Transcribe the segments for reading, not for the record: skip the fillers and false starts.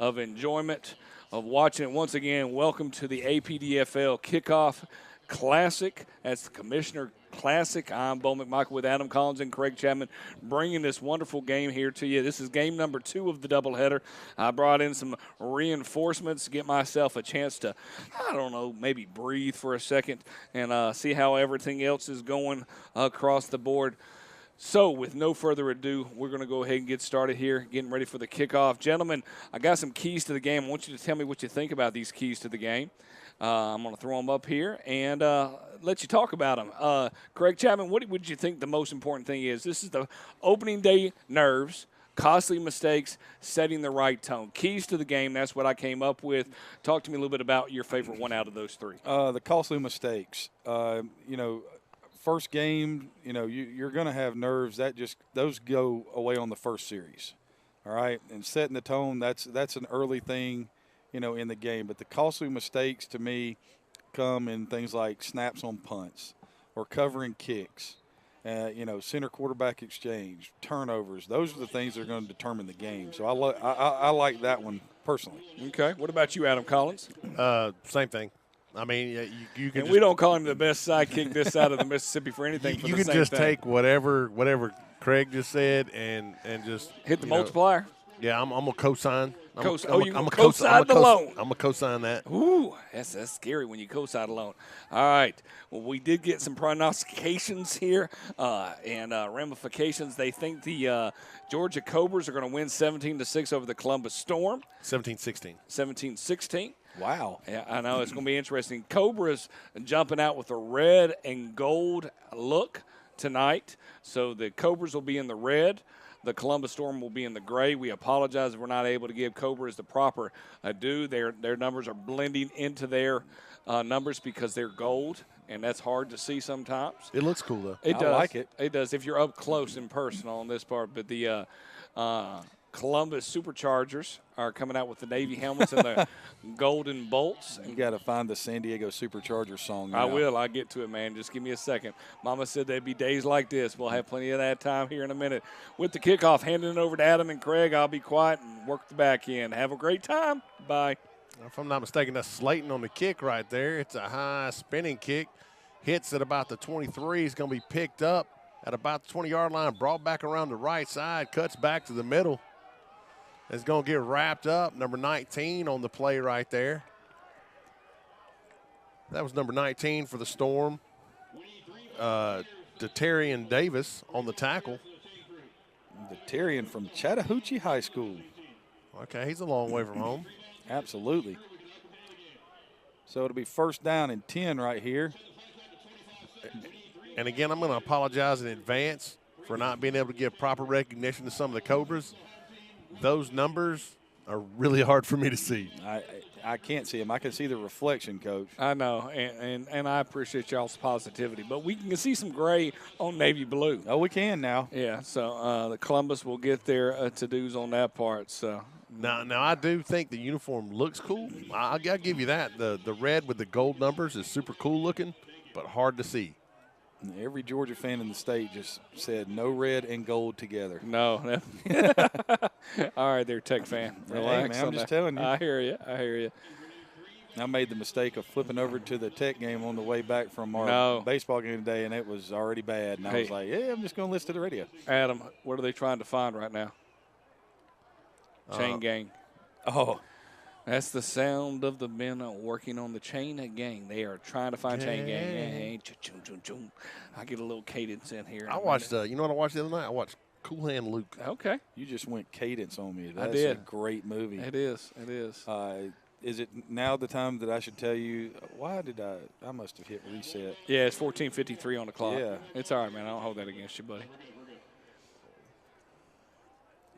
of enjoyment of watching it once again. Welcome to the APDFL Kickoff Classic. That's the Commissioner Classic. I'm Bo McMichael with Adam Collins and Craig Chapman bringing this wonderful game here to you. This is game number 2 of the doubleheader. I brought in some reinforcements to get myself a chance to, maybe breathe for a second and see how everything else is going across the board. So, with no further ado, we're going to go ahead and get started here, getting ready for the kickoff. Gentlemen, I got some keys to the game. I want you to tell me what you think about these keys to the game. I'm going to throw them up here and let you talk about them. Craig Chapman, what would you think the most important thing is? This is the opening day nerves, costly mistakes, setting the right tone. Keys to the game, that's what I came up with. Talk to me a little bit about your favorite one out of those 3. The costly mistakes. First game, you're going to have nerves. Those go away on the first series, all right? And setting the tone, that's an early thing, in the game. But the costly mistakes to me come in things like snaps on punts or covering kicks, center quarterback exchange, turnovers. Those are the things that are going to determine the game. So I like that one personally. Okay. What about you, Adam Collins? Same thing. I mean, you can. And we don't call him the best sidekick this side of the Mississippi for anything. You can just take whatever Craig just said and just hit the multiplier. Yeah, I'm gonna co-sign. I'm gonna co-sign the loan. I'm gonna co-sign that. Ooh, that's scary when you co-sign a loan. All right. Well, we did get some prognostications here and ramifications. They think the Georgia Cobras are going to win 17-6 over the Columbus Storm. 17-16. 17-16. Wow. Yeah, I know. It's going to be interesting. Cobras jumping out with a red and gold look tonight. So the Cobras will be in the red. The Columbus Storm will be in the gray. We apologize if we're not able to give Cobras the proper due. Their numbers are blending into their numbers because they're gold, and that's hard to see sometimes. It looks cool, though. It does. I like it. It does if you're up close and personal on this part. But the Columbus Superchargers are coming out with the Navy helmets and the golden bolts. You got to find the San Diego Superchargers song now. I will. I'll get to it, man. Just give me a second. Mama said there'd be days like this. We'll have plenty of that time here in a minute. With the kickoff, handing it over to Adam and Craig, I'll be quiet and work the back end. Have a great time. Bye. If I'm not mistaken, that's Slayton on the kick right there. It's a high spinning kick. Hits at about the 23. He's going to be picked up at about the 20-yard line, brought back around the right side, cuts back to the middle. It's going to get wrapped up. Number 19 on the play right there. That was number 19 for the Storm. Detarian Davis on the tackle. Detarian from Chattahoochee High School. Okay, he's a long way from home. Absolutely. So it'll be first down and 10 right here. And again, I'm going to apologize in advance for not being able to give proper recognition to some of the Cobras. Those numbers are really hard for me to see. I can't see them. I can see the reflection, Coach. I know, and I appreciate y'all's positivity. But we can see some gray on navy blue. Oh, we can now. Yeah, so the Columbus will get their to-dos on that part. So Now I do think the uniform looks cool. I'll give you that. The red with the gold numbers is super cool looking, but hard to see. Every Georgia fan in the state just said no red and gold together. No. All right, there, Tech fan. Relax. Hey, man, I'm just telling you. I hear you. I made the mistake of flipping over to the Tech game on the way back from our baseball game today, and it was already bad. And I was like, I'm just going to listen to the radio. Adam, what are they trying to find right now? Chain gang. Oh. That's the sound of the men working on the chain gang. They are trying to find chain gang. I get a little cadence in here. I watched, you know what I watched the other night? I watched Cool Hand Luke. Okay. You just went cadence on me. I did. That's a great movie. It is. Is it now the time that I should tell you, why did I must have hit reset. Yeah, it's 14:53 on the clock. Yeah. It's all right, man. I don't hold that against you, buddy.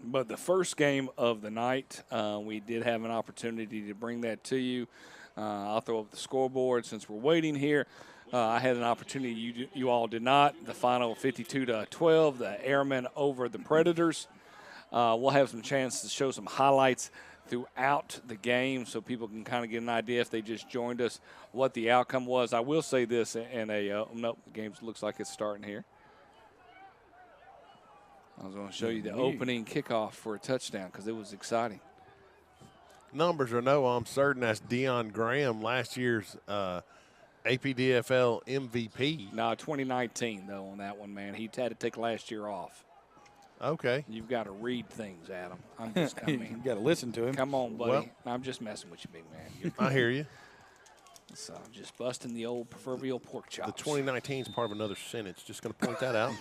But the first game of the night, we did have an opportunity to bring that to you. I'll throw up the scoreboard since we're waiting here. I had an opportunity you all did not. The final 52-12, the Airmen over the Predators. We'll have some chance to show some highlights throughout the game so people can kind of get an idea if they just joined us what the outcome was. I will say this in a nope, the game looks like it's starting here. I was going to show you the opening kickoff for a touchdown because it was exciting. numbers or no, I'm certain that's Deion Graham, last year's APDFL MVP. No, 2019 though on that one, man. He had to take last year off. Okay. You've got to read things, Adam. I'm just, I You mean, got to listen to him. come on, buddy. Well- I'm just messing with you, big man. I hear you. So just busting the old proverbial pork The chops. 2019 is part of another sentence. Just going to point that out.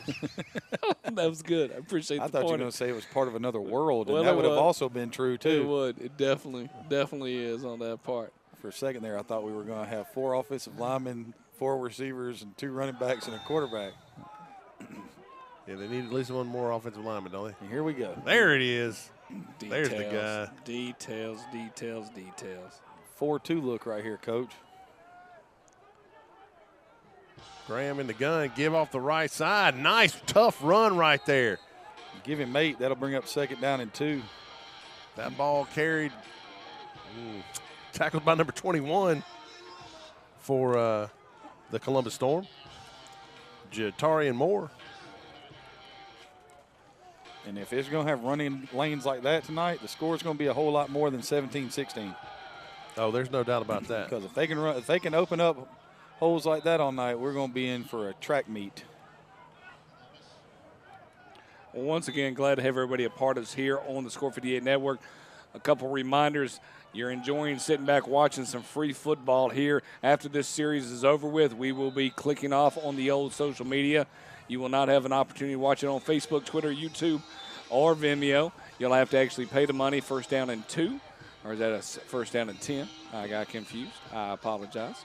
That was good. I appreciate I the thought you were point. going to say it was part of another world, and Well, that it would have was. also been true, It too. would. It definitely is on that part. For a second there, I thought we were going to have 4 offensive linemen, 4 receivers, and 2 running backs and a quarterback. Yeah, they need at least one more offensive lineman, don't they? And here we go. There it is. Details, There's the guy. Details. 4-2 look right here, Coach. Graham in the gun, give off the right side. Nice, tough run right there. Give him 8. That'll bring up 2nd down and 2. That ball carried, tackled by number 21 for the Columbus Storm. Jatarian Moore. And if it's going to have running lanes like that tonight, the score is going to be a whole lot more than 17-16. Oh, there's no doubt about that. Because if they can open up holes like that all night, we're going to be in for a track meet. Well, once again, glad to have everybody a part of us here on the Score 58 Network. A couple reminders. You're enjoying sitting back watching some free football here. After this series is over with, we will be clicking off on the old social media. You will not have an opportunity to watch it on Facebook, Twitter, YouTube, or Vimeo. You'll have to actually pay the money first down and 2. Or is that a first down and 10? I got confused. I apologize.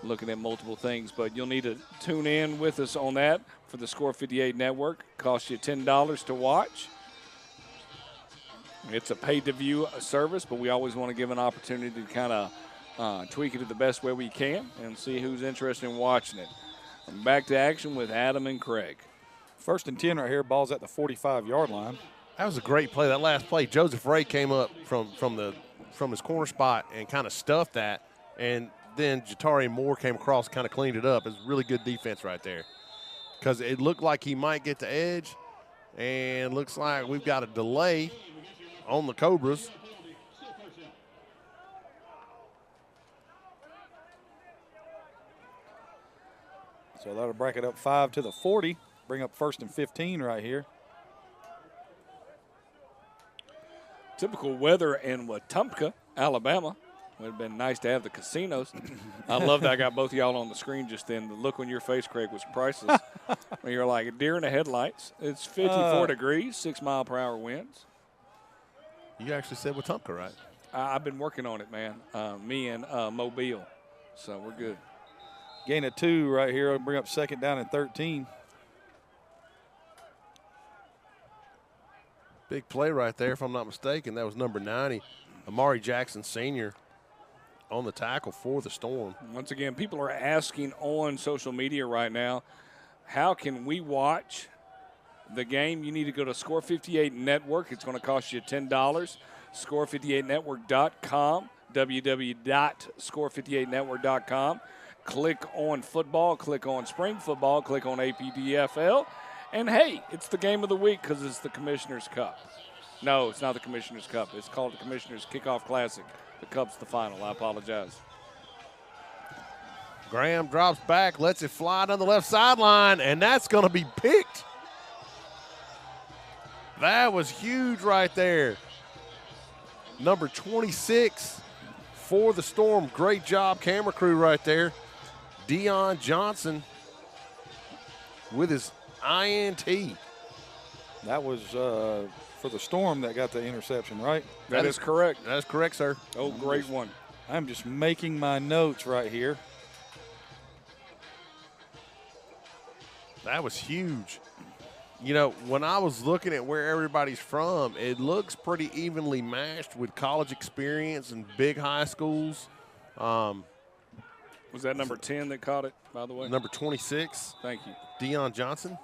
Looking at multiple things, but you'll need to tune in with us on that for the Score 58 Network. Costs you $10 to watch. It's a pay-to-view service, but we always want to give an opportunity to kind of tweak it the best way we can and see who's interested in watching it. Back to action with Adam and Craig. 1st and 10 right here. Ball's at the 45-yard line. That was a great play. That last play, Joseph Ray came up from his corner spot and kind of stuffed that, and then Jatari Moore came across, kind of cleaned it up. It was really good defense right there, because it looked like he might get the edge, and looks like we've got a delay on the Cobras. So that'll break it up 5 to the 40. Bring up 1st and 15 right here. Typical weather in Wetumpka, Alabama. Would have been nice to have the casinos. I love that I got both of y'all on the screen just then. The look on your face, Craig, was priceless. When you're like a deer in the headlights. It's 54 degrees, 6-mile-per-hour winds. You actually said Wetumpka, right? I've been working on it, man. Me and Mobile. So we're good. Gain of 2 right here. It'll bring up 2nd down and 13. Big play right there, if I'm not mistaken. That was number 90, Amari Jackson Sr., on the tackle for the Storm. Once again, people are asking on social media right now, how can we watch the game? You need to go to Score 58 Network. It's going to cost you $10. Score58network.com, www.score58network.com. Click on football, click on spring football, click on APDFL. And, hey, it's the game of the week because it's the Commissioner's Cup. No, it's not the Commissioner's Cup. It's called the Commissioner's Kickoff Classic. The Cup's the final. I apologize. Graham drops back, lets it fly down the left sideline, and that's going to be picked. That was huge right there. Number 26 for the Storm. Great job, camera crew right there. Deion Johnson with his INT. That was for the Storm that got the interception, right? That is correct. That is correct, sir. Oh, great one. I'm just making my notes right here. That was huge. You know, when I was looking at where everybody's from, it looks pretty evenly matched with college experience and big high schools. Was that number 10 that caught it, by the way? Number 26, Thank you. Deion Johnson.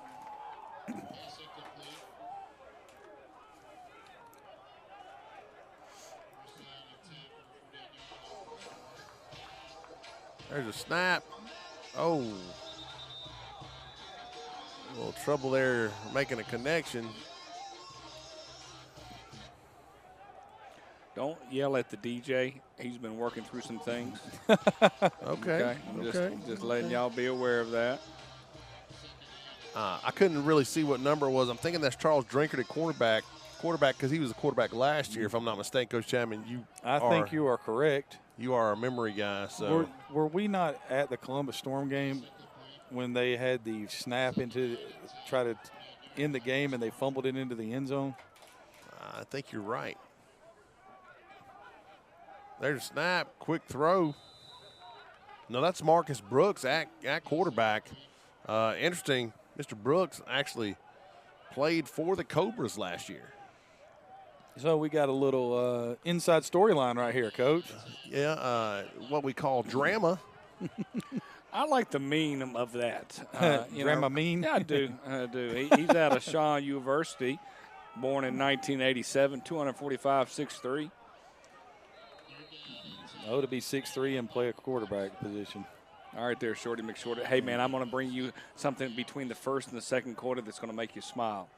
There's a snap. Oh. A little trouble there making a connection. yell at the DJ. He's been working through some things. Okay. I'm just letting y'all be aware of that. I couldn't really see what number it was. I'm thinking that's Charles Drinkard at quarterback because he was a quarterback last year, if I'm not mistaken, Coach Chapman. I think you are correct. You are a memory guy. So Were we not at the Columbus Storm game when they had the snap into try to end the game and they fumbled it into the end zone? I think you're right. There's a snap, quick throw. No, that's Marcus Brooks at quarterback. Interesting. Mr. Brooks actually played for the Cobras last year. So we got a little inside storyline right here, Coach. Yeah, what we call drama. I like the mean of that. Drama mean? Yeah, I do. He's out of Shaw University, born in 1987, 245, 6'3". Oh, to be 6'3" and play a quarterback position. All right there, Shorty McShorty. Hey, man, I'm going to bring you something between the first and the second quarter that's going to make you smile.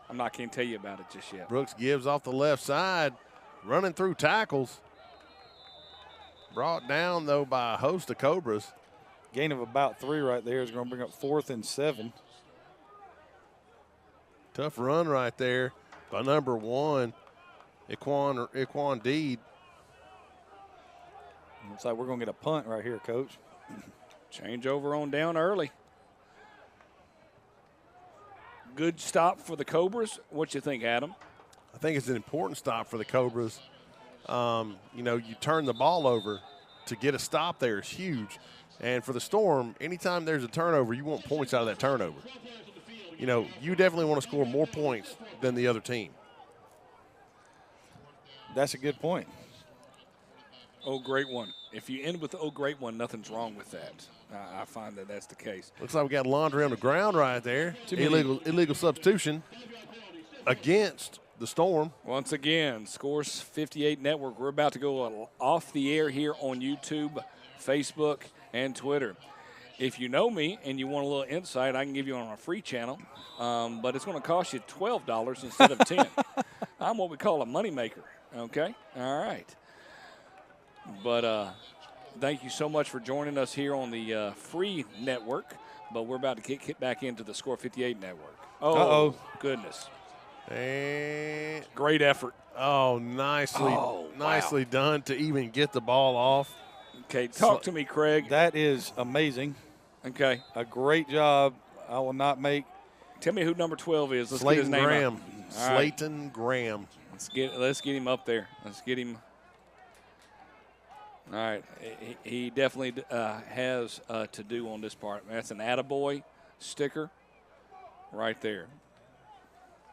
I'm not going to tell you about it just yet. Brooks gives off the left side, running through tackles. Brought down, though, by a host of Cobras. Gain of about 3 right there is going to bring up 4th and 7. Tough run right there by number 1, Iquan Deed. Looks like we're going to get a punt right here, Coach. Change over on down early. Good stop for the Cobras. What you think, Adam? I think it's an important stop for the Cobras. You turn the ball over to get a stop there is huge. And for the Storm, anytime there's a turnover, you want points out of that turnover. You definitely want to score more points than the other team. That's a good point. Oh, great one. If you end with oh, great one, nothing's wrong with that. I find that that's the case. Looks like we got laundry on the ground right there. Illegal substitution against the Storm. Once again, Scores 58 Network. We're about to go off the air here on YouTube, Facebook, and Twitter. If you know me and you want a little insight, I can give you on a free channel, but it's going to cost you $12 instead of $10. I'm what we call a moneymaker, okay? All right. But thank you so much for joining us here on the free network, but we're about to kick back into the Score 58 Network. Oh, goodness. And great effort. Oh, nicely done to even get the ball off. Okay, talk to me, Craig. That is amazing. Okay. A great job. I will not make. Tell me who number 12 is. Let's Slayton get his name Graham. up. Slayton right. Graham. Let's get him up there. Let's get him. All right. He definitely has to do on this part. That's an attaboy sticker right there.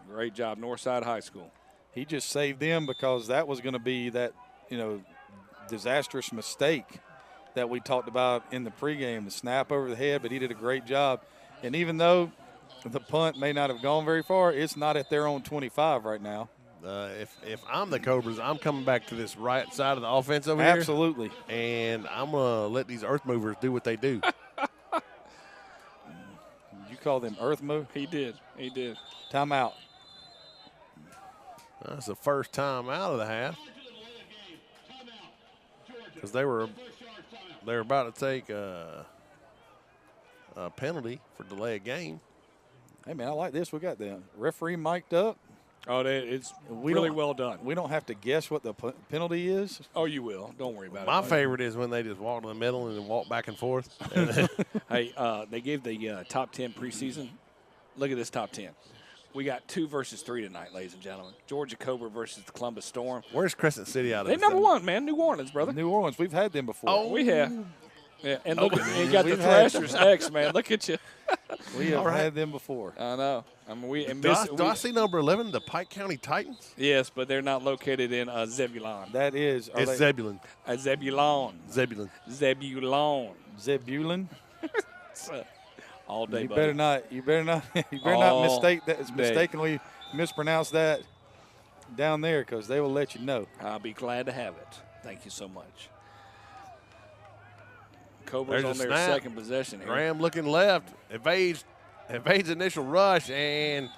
Great job, Northside High School. He just saved them because that was going to be that, disastrous mistake that we talked about in the pregame, the snap over the head, but he did a great job. And even though the punt may not have gone very far, it's not at their own 25 right now. If I'm the Cobras, I'm coming back to this right side of the offense over Absolutely. here. And I'm going to let these earth movers do what they do. You call them earth move? He did. Timeout. That's the first time out of the half. Because they were about to take a penalty for delay of game. Hey, man, I like this. We got the referee mic'd up. Oh, it's really well done. We don't have to guess what the penalty is. Oh, you will. Don't worry about it. My favorite is when they just walk in the middle and then walk back and forth. Hey, they gave the top 10 preseason. Look at this top 10. We got 2 versus 3 tonight, ladies and gentlemen. Georgia Cobra versus the Columbus Storm. Where's Crescent City out of They number 1, man. New Orleans, brother. New Orleans. We've had them before. Oh, we have. Yeah, and look at you got the Thrashers next, man. Look at you. We have had them before. I know. I mean, do I see number 11, the Pike County Titans? Yes, but they're not located in Zebulon. That is. It's Zebulon. Zebulon. Zebulon. Zebulon. All day, You buddy. better not mistakenly mispronounce that down there, because they will let you know. I'll be glad to have it. Thank you so much. Cobra's There's on a their snap. second possession here. Graham looking left, evades initial rush, and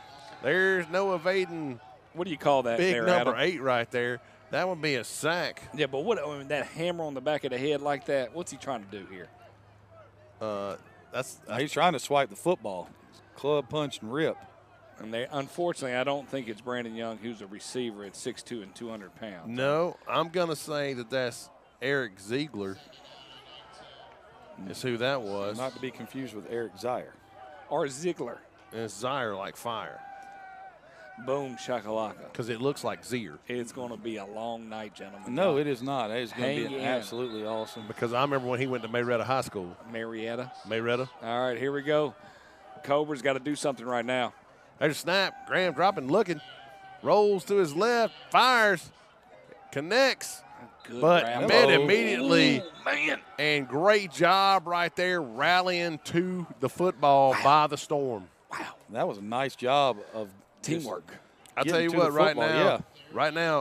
there's no evading What do you call that big there, number Adam? 8 right there. That would be a sack. Yeah, but what? I mean, that hammer on the back of the head like that. What's he trying to do here? He's trying to swipe the football. Club punch and rip. And unfortunately, I don't think it's Brandon Young, who's a receiver at 6'2" and 200 pounds. No, I'm going to say that's Eric Ziegler. Is who that was. Not to be confused with Eric Zier. Or Ziegler. And it's Zier like fire. Boom, shakalaka. Because it looks like Zier. It's going to be a long night, gentlemen. No, it is not. It is going to Hang be in. absolutely awesome. Because I remember when he went to Marietta High School. Marietta. Marietta. All right, here we go. Cobra's got to do something right now. There's a snap. Graham dropping, looking. Rolls to his left. Fires. Connects. Good But grab. met immediately. Ooh, man. And great job right there rallying to the football by the Storm. Wow. That was a nice job of Teamwork. I tell getting you to what, the right football, now, yeah. right now,